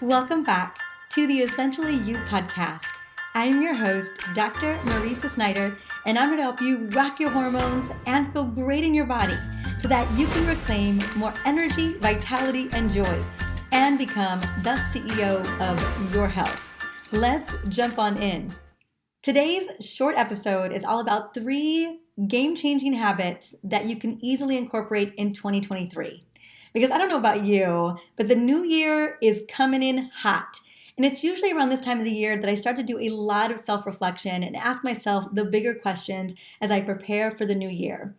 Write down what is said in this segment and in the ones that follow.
Welcome back to the Essentially You podcast. I am your host, Dr. Marisa Snyder, and I'm going to help you rock your hormones and feel great in your body so that you can reclaim more energy, vitality, and joy and become the CEO of your health. Let's jump on in. Today's short episode is all about 3 game-changing habits that you can easily incorporate in 2023. Because I don't know about you, but the new year is coming in hot. And it's usually around this time of the year that I start to do a lot of self-reflection and ask myself the bigger questions as I prepare for the new year.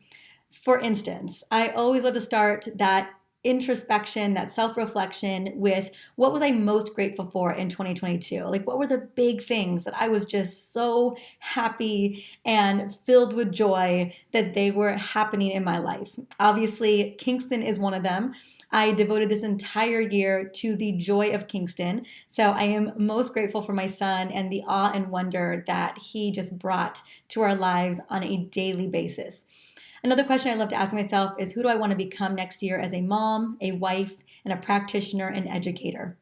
For instance, I always love to start that introspection, that self-reflection with what was I most grateful for in 2022? Like, what were the big things that I was just so happy and filled with joy that they were happening in my life? Obviously, Kingston is one of them. I devoted this entire year to the joy of Kingston. So I am most grateful for my son and the awe and wonder that he just brought to our lives on a daily basis. Another question I love to ask myself is, who do I want to become next year as a mom, a wife, and a practitioner and educator?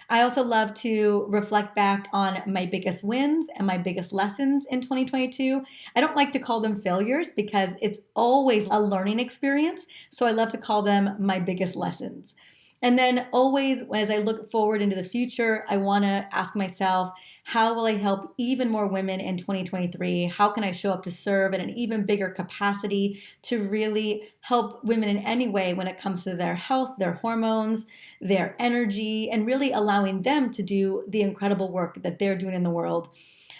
I also love to reflect back on my biggest wins and my biggest lessons in 2022. I don't like to call them failures because it's always a learning experience. So I love to call them my biggest lessons. And then always, as I look forward into the future, I want to ask myself, how will I help even more women in 2023? How can I show up to serve in an even bigger capacity to really help women in any way when it comes to their health, their hormones, their energy, and really allowing them to do the incredible work that they're doing in the world?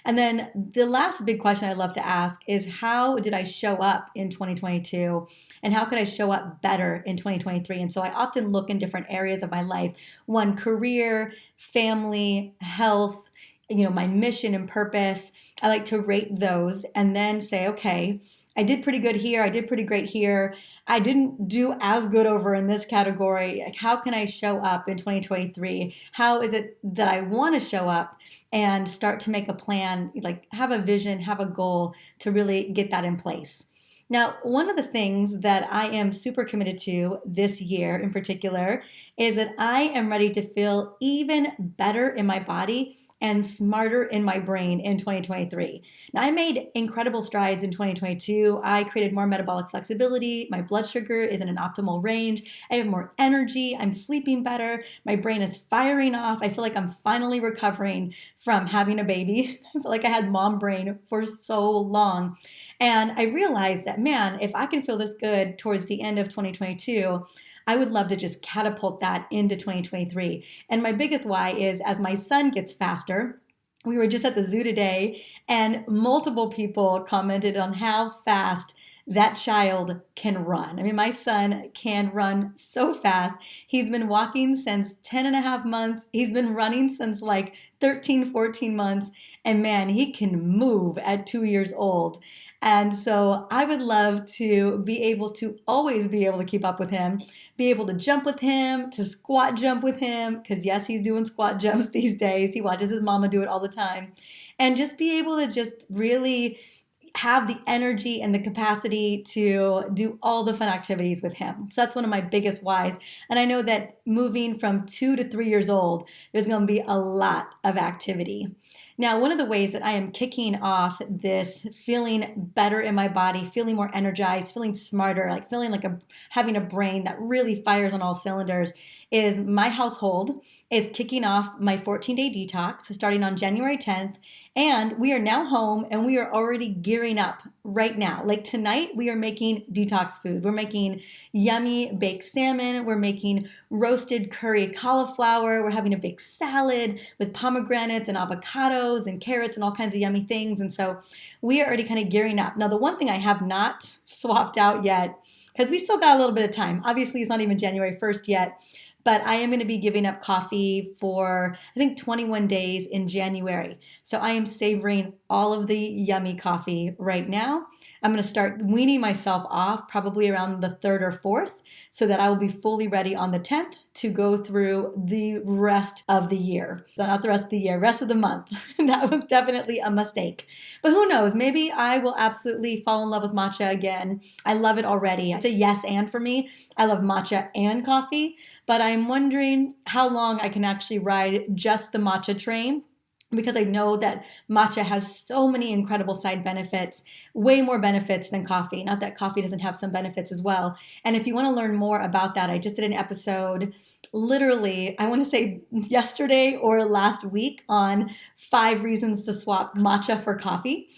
And then the last big question I love to ask is, how did I show up in 2022? And how could I show up better in 2023? And so I often look in different areas of my life. One, career, family, health, my mission and purpose. I like to rate those and then say, okay, I did pretty good here. I did pretty great here. I didn't do as good over in this category. Like, how can I show up in 2023? How is it that I want to show up and start to make a plan, like have a vision, have a goal to really get that in place? Now, one of the things that I am super committed to this year in particular is that I am ready to feel even better in my body and smarter in my brain in 2023. Now, I made incredible strides in 2022. I created more metabolic flexibility. My blood sugar is in an optimal range. I have more energy. I'm sleeping better. My brain is firing off. I feel like I'm finally recovering from having a baby. I feel like I had mom brain for so long. And I realized that, man, if I can feel this good towards the end of 2022, I would love to just catapult that into 2023. And my biggest why is, as my son gets faster, we were just at the zoo today and multiple people commented on how fast that child can run. I mean, my son can run so fast. He's been walking since 10 and a half months. He's been running since like 13, 14 months. And man, he can move at 2 years old. And so I would love to be able to always be able to keep up with him, be able to jump with him, to squat jump with him, because yes, he's doing squat jumps these days. He watches his mama do it all the time. And just be able to just really have the energy and the capacity to do all the fun activities with him. So that's one of my biggest whys. And I know that moving from 2 to 3 years old, there's going to be a lot of activity. Now, one of the ways that I am kicking off this feeling better in my body, feeling more energized, feeling smarter, like feeling like having a brain that really fires on all cylinders, is my household is kicking off my 14-day detox starting on January 10th. And we are now home and we are already gearing up right now. Like tonight, we are making detox food. We're making yummy baked salmon. We're making roasted curry cauliflower. We're having a big salad with pomegranates and avocados and carrots and all kinds of yummy things. And so we are already kind of gearing up. Now, the one thing I have not swapped out yet, because we still got a little bit of time. Obviously, it's not even January 1st yet. But I am going to be giving up coffee for, I think, 21 days in January. So I am savoring all of the yummy coffee right now. I'm going to start weaning myself off probably around the 3rd or 4th so that I will be fully ready on the 10th to go through the rest of the year. Not the rest of the year, rest of the month. That was definitely a mistake. But who knows? Maybe I will absolutely fall in love with matcha again. I love it already. It's a yes and for me. I love matcha and coffee, but I'm wondering how long I can actually ride just the matcha train, because I know that matcha has so many incredible side benefits, way more benefits than coffee. Not that coffee doesn't have some benefits as well. And if you want to learn more about that, I just did an episode literally, I want to say yesterday or last week on 5 reasons to swap matcha for coffee,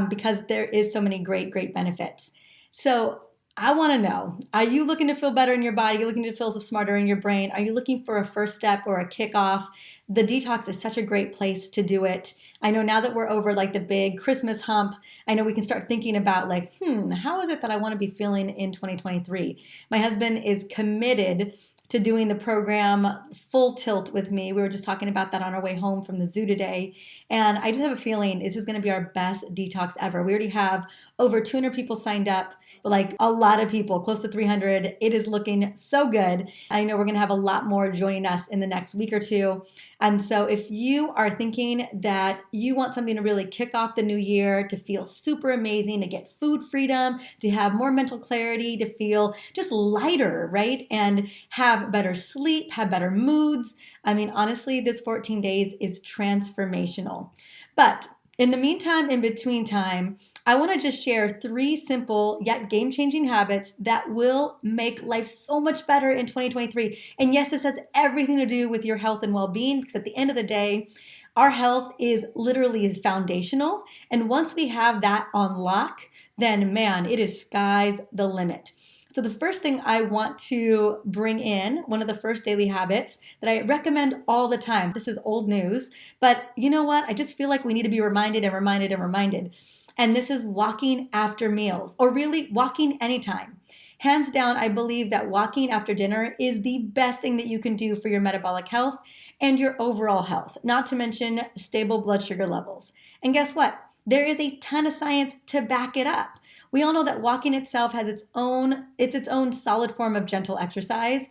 because there is so many great, great benefits. So I want to know, are you looking to feel better in your body? Are you looking to feel smarter in your brain? Are you looking for a first step or a kickoff? The Detox is such a great place to do it. I know now that we're over like the big Christmas hump, I know we can start thinking about like, how is it that I want to be feeling in 2023? My husband is committed to doing the program full tilt with me. We were just talking about that on our way home from the zoo today. And I just have a feeling this is going to be our best detox ever. We already have over 200 people signed up, like a lot of people, close to 300. It is looking so good. I know we're going to have a lot more joining us in the next week or two. And so if you are thinking that you want something to really kick off the new year, to feel super amazing, to get food freedom, to have more mental clarity, to feel just lighter, right? And have better sleep, have better moods. I mean, honestly, this 14 days is transformational. But in the meantime, in between time, I want to just share 3 simple yet game-changing habits that will make life so much better in 2023. And yes, this has everything to do with your health and well-being, because at the end of the day, our health is literally foundational. And once we have that on lock, then man, it is sky's the limit. So the first thing I want to bring in, one of the first daily habits that I recommend all the time. This is old news, but you know what? I just feel like we need to be reminded and reminded and reminded. And this is walking after meals, or really walking anytime. Hands down, I believe that walking after dinner is the best thing that you can do for your metabolic health and your overall health, not to mention stable blood sugar levels. And guess what? There is a ton of science to back it up. We all know that walking itself has its own solid form of gentle exercise,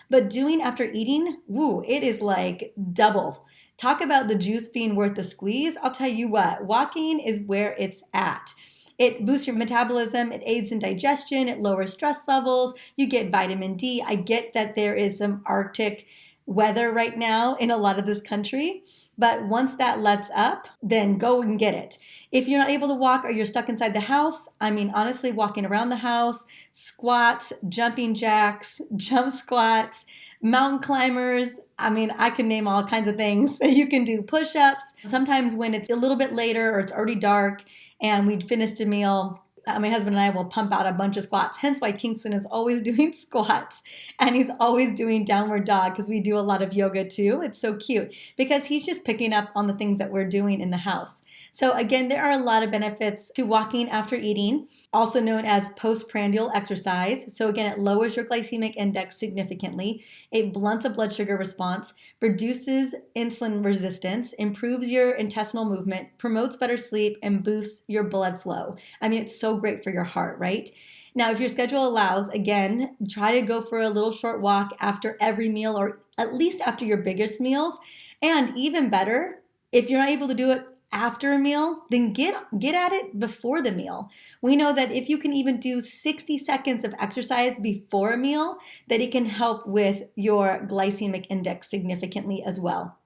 but doing after eating, it is like double. Talk about the juice being worth the squeeze. I'll tell you what, walking is where it's at. It boosts your metabolism, it aids in digestion, it lowers stress levels, you get vitamin D. I get that there is some Arctic weather right now in a lot of this country, but once that lets up, then go and get it. If you're not able to walk or you're stuck inside the house, I mean, honestly, walking around the house, squats, jumping jacks, jump squats, mountain climbers, I mean, I can name all kinds of things. You can do push-ups. Sometimes when it's a little bit later or it's already dark and we'd finished a meal, my husband and I will pump out a bunch of squats. Hence why Kingston is always doing squats and he's always doing downward dog, because we do a lot of yoga too. It's so cute because he's just picking up on the things that we're doing in the house. So again, there are a lot of benefits to walking after eating, also known as postprandial exercise. So again, it lowers your glycemic index significantly. It blunts a blood sugar response, reduces insulin resistance, improves your intestinal movement, promotes better sleep, and boosts your blood flow. I mean, it's so great for your heart, right? Now, if your schedule allows, again, try to go for a little short walk after every meal, or at least after your biggest meals. And even better, if you're not able to do it after a meal, then get at it before the meal. We know that if you can even do 60 seconds of exercise before a meal, that it can help with your glycemic index significantly as well.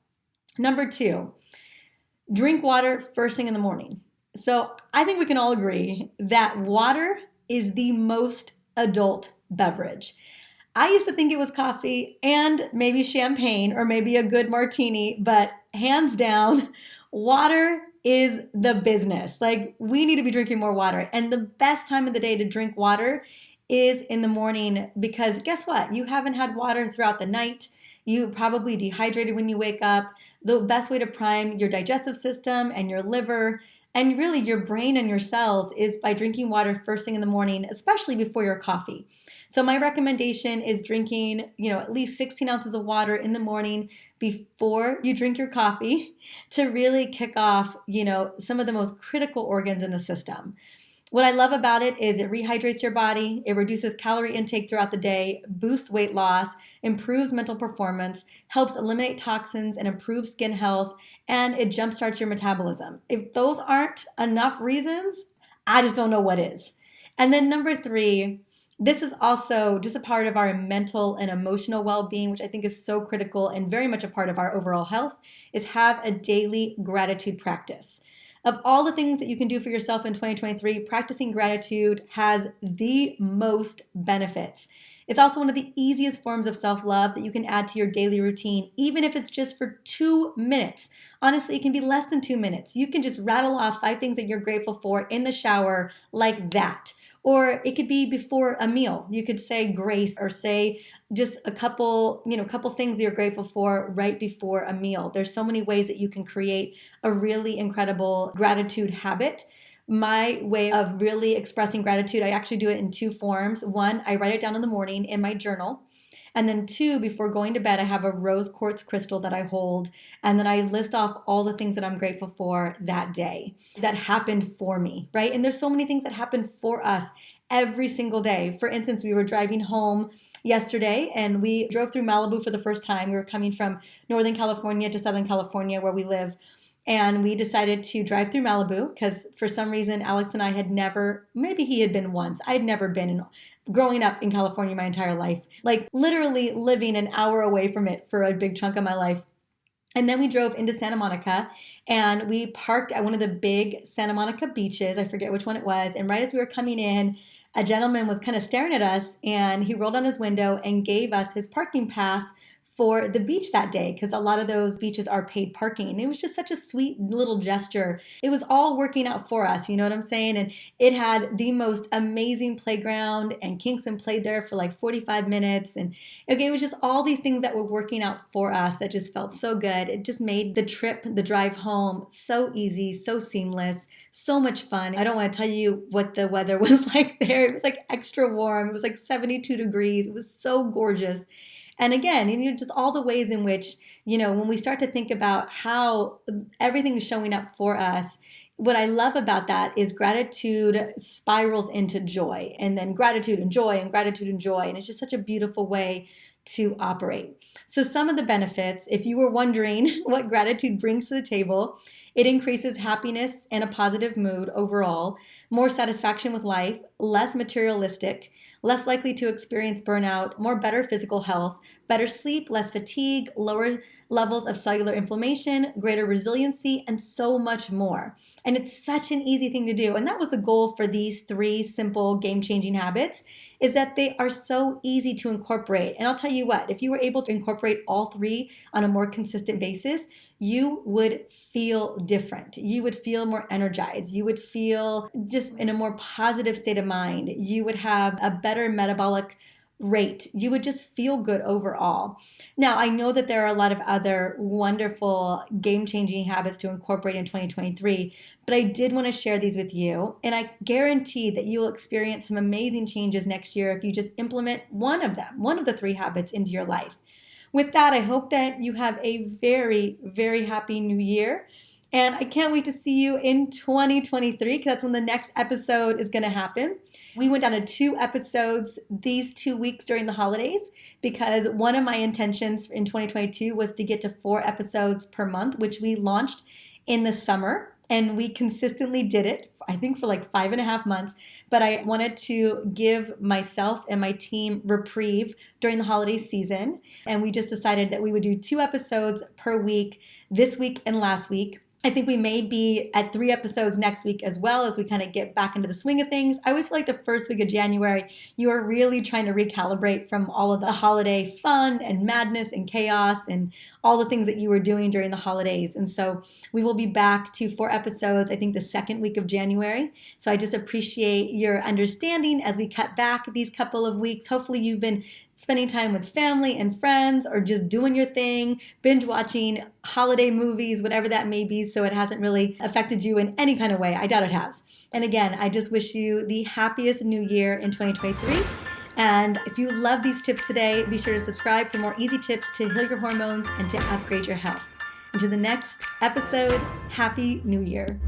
Number 2, drink water first thing in the morning. So I think we can all agree that water is the most adult beverage. I used to think it was coffee and maybe champagne or maybe a good martini, but hands down, water is the business. Like, we need to be drinking more water. And the best time of the day to drink water is in the morning, because guess what? You haven't had water throughout the night. You probably dehydrated when you wake up. The best way to prime your digestive system and your liver and really your brain and your cells is by drinking water first thing in the morning, especially before your coffee. So my recommendation is drinking, at least 16 ounces of water in the morning before you drink your coffee to really kick off, some of the most critical organs in the system. What I love about it is it rehydrates your body, it reduces calorie intake throughout the day, boosts weight loss, improves mental performance, helps eliminate toxins and improve skin health, and it jumpstarts your metabolism. If those aren't enough reasons, I just don't know what is. And then number 3, this is also just a part of our mental and emotional well-being, which I think is so critical and very much a part of our overall health, is have a daily gratitude practice. Of all the things that you can do for yourself in 2023, practicing gratitude has the most benefits. It's also one of the easiest forms of self-love that you can add to your daily routine, even if it's just for 2 minutes. Honestly, it can be less than 2 minutes. You can just rattle off 5 things that you're grateful for in the shower like that. Or it could be before a meal. You could say grace or say just a couple things you're grateful for right before a meal. There's so many ways that you can create a really incredible gratitude habit. My way of really expressing gratitude, I actually do it in 2 forms. 1, I write it down in the morning in my journal. And then 2, before going to bed, I have a rose quartz crystal that I hold. And then I list off all the things that I'm grateful for that day that happened for me, right? And there's so many things that happen for us every single day. For instance, we were driving home yesterday and we drove through Malibu for the first time. We were coming from Northern California to Southern California where we live. And we decided to drive through Malibu because for some reason, Alex and I had never, maybe he had been once. I'd never been growing up in California my entire life, like literally living an hour away from it for a big chunk of my life. And then we drove into Santa Monica and we parked at one of the big Santa Monica beaches. I forget which one it was. And right as we were coming in, a gentleman was kind of staring at us and he rolled down his window and gave us his parking pass for the beach that day because a lot of those beaches are paid parking. And it was just such a sweet little gesture. It was all working out for us, you know what I'm saying? And it had the most amazing playground and Kingston played there for like 45 minutes. And okay, it was just all these things that were working out for us that just felt so good. It just made the trip, the drive home so easy, so seamless, so much fun. I don't want to tell you what the weather was like there. It was like extra warm. It was like 72 degrees. It was so gorgeous. And again, just all the ways in which, when we start to think about how everything is showing up for us, what I love about that is gratitude spirals into joy and then gratitude and joy and gratitude and joy. And it's just such a beautiful way to operate. So some of the benefits, if you were wondering what gratitude brings to the table, it increases happiness and a positive mood overall, more satisfaction with life, less materialistic, less likely to experience burnout, better physical health, better sleep, less fatigue, lower levels of cellular inflammation, greater resiliency, and so much more. And it's such an easy thing to do. And that was the goal for these 3 simple game-changing habits, is that they are so easy to incorporate. And I'll tell you what, if you were able to incorporate all 3 on a more consistent basis, you would feel different. You would feel more energized. You would feel just in a more positive state of mind. You would have a better metabolic rate. You would just feel good overall. Now, I know that there are a lot of other wonderful game-changing habits to incorporate in 2023, but I did want to share these with you. And I guarantee that you'll experience some amazing changes next year if you just implement one of them, one of the 3 habits into your life. With that, I hope that you have a very, very happy new year. And I can't wait to see you in 2023 because that's when the next episode is going to happen. We went down to 2 episodes these 2 weeks during the holidays because one of my intentions in 2022 was to get to 4 episodes per month, which we launched in the summer. And we consistently did it, I think for like 5.5 months. But I wanted to give myself and my team reprieve during the holiday season. And we just decided that we would do 2 episodes per week, this week and last week. I think we may be at 3 episodes next week as well as we kind of get back into the swing of things. I always feel like the first week of January, you are really trying to recalibrate from all of the holiday fun and madness and chaos and all the things that you were doing during the holidays. And so we will be back to 4 episodes, I think the second week of January. So I just appreciate your understanding as we cut back these couple of weeks. Hopefully you've been spending time with family and friends or just doing your thing, binge watching holiday movies, whatever that may be, so it hasn't really affected you in any kind of way. I doubt it has. And again, I just wish you the happiest new year in 2023. And if you love these tips today, be sure to subscribe for more easy tips to heal your hormones and to upgrade your health. Until the next episode, Happy New Year.